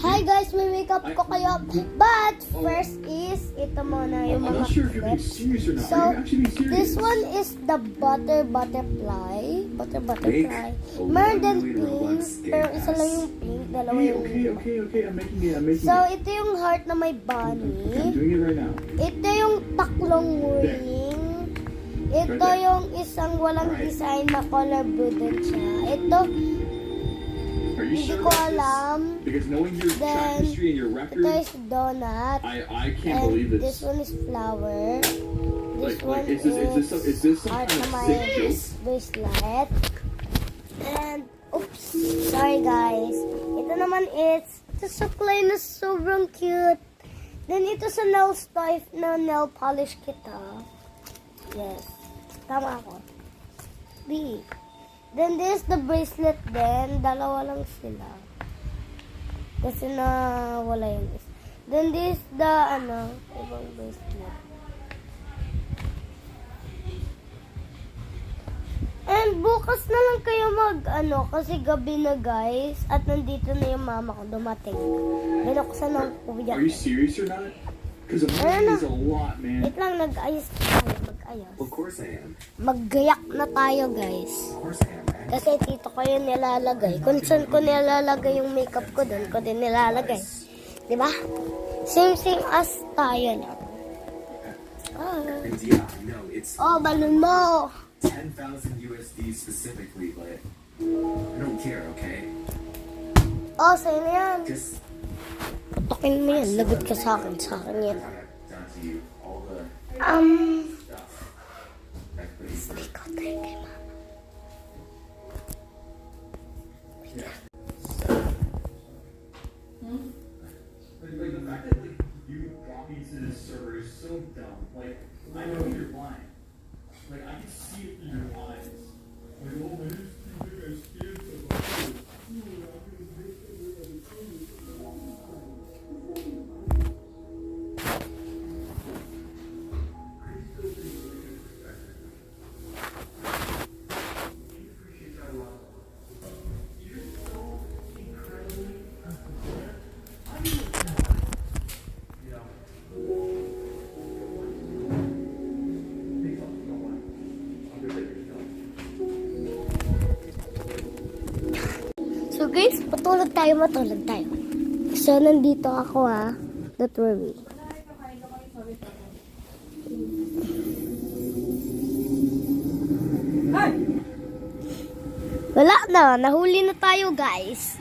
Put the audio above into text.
Hi guys, may makeup ko kayo. But first is ito muna yung mga clips. So this one is the butterfly. Meron din pink, pero isa lang yung pink, dalawa yung So ito yung heart na may bunny. Ito yung taklong wing. Ito yung isang walang design na color blue din siya. Ito hindi ko alam. Then, ito is donut. And this one is flower. This one is heart na may bracelet. And, oops, sorry guys. Ito naman is suklay na sobrang cute. Then, ito sa nail toy na nail polish kita. Yes. Tama ako. B. Then this the bracelet din. Dalawa lang sila. Kasi na wala yung isa. Then this the ibang bracelet. And bukas na lang kayo kasi gabi na guys. At nandito na yung mama ko dumating. Binuksan ng kuya. Are you serious or not? Because a million is a lot, man. Wait lang, nag-ayos tayo. Mag-ayos. Of course I am. Maggayak na tayo guys. Of course I am, man. Kasi dito ko yun nilalagay. Kung saan ko nilalagay yung makeup ko, doon ko din nilalagay. Diba? Same as tayo na. And yeah, I know, it's Balon mo! 10,000 USD specifically, but I don't care, okay? Sa'yo na yan. Just Putokin mo yan. Lagot ka sa akin. Sa akin yan. down to you, all the stuff. Speak out tayo kay mama. Like the fact that you brought me to this server is so dumb. Like, I know you're blind. Like, I can see it through your eyes. Like, oh man, you think I scared of So guys, matulog tayo. So nandito ako Don't worry. Wala na. Nahuli na tayo guys.